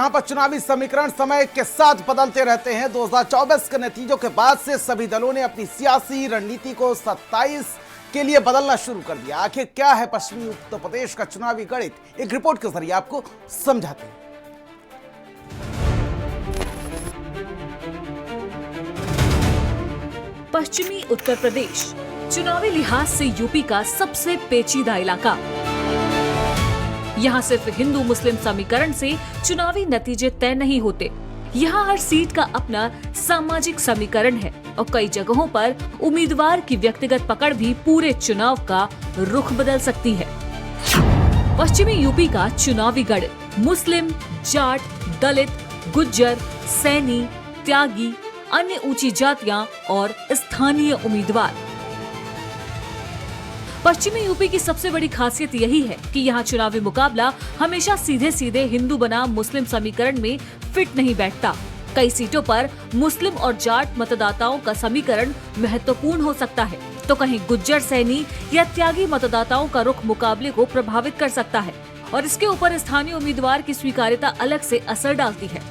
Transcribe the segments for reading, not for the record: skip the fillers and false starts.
जहां पर चुनावी समीकरण समय के साथ बदलते रहते हैं। 2024 के नतीजों के बाद से सभी दलों ने अपनी सियासी रणनीति को 27 के लिए बदलना शुरू कर दिया। आखिर क्या है पश्चिमी उत्तर प्रदेश का चुनावी गणित, एक रिपोर्ट के जरिए आपको समझाते हैं। पश्चिमी उत्तर प्रदेश चुनावी लिहाज से यूपी का सबसे पेचीदा इलाका। यहाँ सिर्फ हिंदू मुस्लिम समीकरण से चुनावी नतीजे तय नहीं होते। यहाँ हर सीट का अपना सामाजिक समीकरण है और कई जगहों पर उम्मीदवार की व्यक्तिगत पकड़ भी पूरे चुनाव का रुख बदल सकती है। पश्चिमी यूपी का चुनावी गणित मुस्लिम, जाट, दलित, गुज्जर, सैनी, त्यागी, अन्य ऊंची जातियां और स्थानीय उम्मीदवार। पश्चिमी यूपी की सबसे बड़ी खासियत यही है कि यहाँ चुनावी मुकाबला हमेशा सीधे सीधे हिंदू बनाम मुस्लिम समीकरण में फिट नहीं बैठता। कई सीटों पर मुस्लिम और जाट मतदाताओं का समीकरण महत्वपूर्ण हो सकता है, तो कहीं गुज्जर, सैनी या त्यागी मतदाताओं का रुख मुकाबले को प्रभावित कर सकता है और इसके ऊपर स्थानीय उम्मीदवार की स्वीकार्यता अलग से असर डालती है।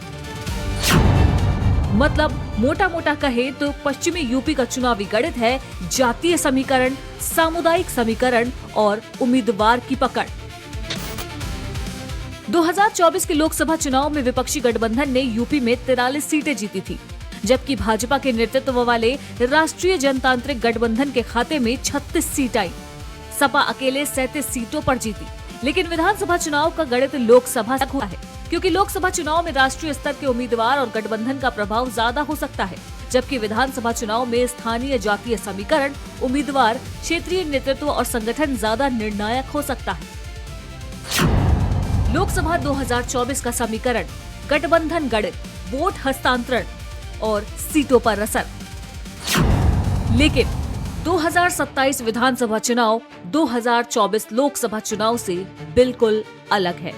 मतलब मोटा मोटा कहे तो पश्चिमी यूपी का चुनावी गणित है जातीय समीकरण, सामुदायिक समीकरण और उम्मीदवार की पकड़। 2024 के लोकसभा चुनाव में विपक्षी गठबंधन ने यूपी में 43 सीटें जीती थी, जबकि भाजपा के नेतृत्व वाले राष्ट्रीय जनतांत्रिक गठबंधन के खाते में 36 सीट आई। सपा अकेले 37 सीटों पर जीती। लेकिन विधानसभा चुनाव का गणित लोकसभा तक हुआ है, क्योंकि लोकसभा चुनाव में राष्ट्रीय स्तर के उम्मीदवार और गठबंधन का प्रभाव ज्यादा हो सकता है, जबकि विधानसभा चुनाव में स्थानीय जातीय समीकरण, उम्मीदवार, क्षेत्रीय नेतृत्व और संगठन ज्यादा निर्णायक हो सकता है। लोकसभा 2024 का समीकरण गठबंधन गणित, वोट हस्तांतरण और सीटों पर असर। लेकिन 2027 विधानसभा चुनाव 2024 लोकसभा चुनाव से बिल्कुल अलग है।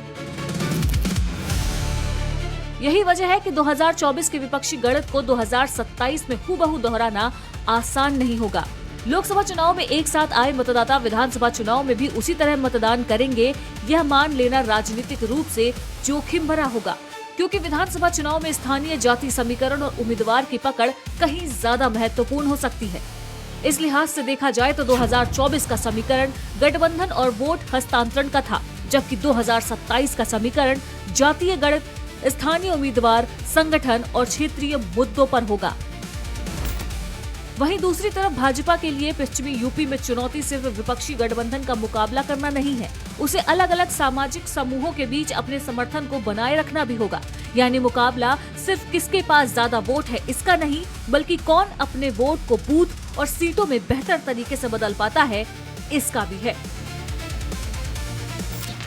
यही वजह है कि 2024 के विपक्षी गणित को 2027 में हूबहू दोहराना आसान नहीं होगा। लोकसभा चुनाव में एक साथ आए मतदाता विधानसभा चुनाव में भी उसी तरह मतदान करेंगे, यह मान लेना राजनीतिक रूप से जोखिम भरा होगा, क्योंकि विधानसभा चुनाव में स्थानीय जाति समीकरण और उम्मीदवार की पकड़ कहीं ज्यादा महत्वपूर्ण हो सकती है। इस लिहाज से देखा जाए तो 2024 का समीकरण गठबंधन और वोट हस्तांतरण का था, जबकि 2027 का समीकरण जातीय गणित, स्थानीय उम्मीदवार, संगठन और क्षेत्रीय मुद्दों पर होगा। वहीं दूसरी तरफ भाजपा के लिए पश्चिमी यूपी में चुनौती सिर्फ विपक्षी गठबंधन का मुकाबला करना नहीं है, उसे अलग अलग सामाजिक समूहों के बीच अपने समर्थन को बनाए रखना भी होगा। यानी मुकाबला सिर्फ किसके पास ज्यादा वोट है इसका नहीं, बल्कि कौन अपने वोट को बूथ और सीटों में बेहतर तरीके से बदल पाता है, इसका भी है।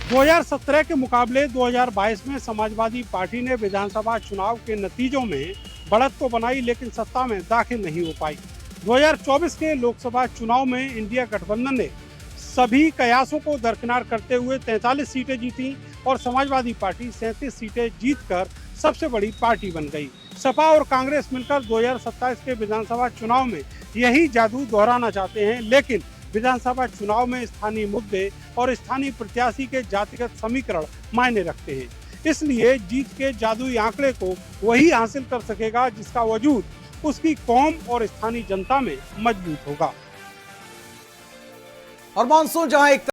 2017 के मुकाबले 2022 में समाजवादी पार्टी ने विधानसभा चुनाव के नतीजों में बढ़त तो बनाई, लेकिन सत्ता में दाखिल नहीं हो पाई। 2024 के लोकसभा चुनाव में इंडिया गठबंधन ने सभी कयासों को दरकिनार करते हुए 43 सीटें जीती और समाजवादी पार्टी 37 सीटें जीतकर सबसे बड़ी पार्टी बन गई। सपा और कांग्रेस मिलकर 2027 के विधानसभा चुनाव में यही जादू दोहराना चाहते हैं, लेकिन विधानसभा चुनाव में स्थानीय मुद्दे और स्थानीय प्रत्याशी के जातिगत समीकरण मायने रखते हैं। इसलिए जीत के जादुई आंकड़े को वही हासिल कर सकेगा जिसका वजूद उसकी कौम और स्थानीय जनता में मजबूत होगा। और मानसून जहां एक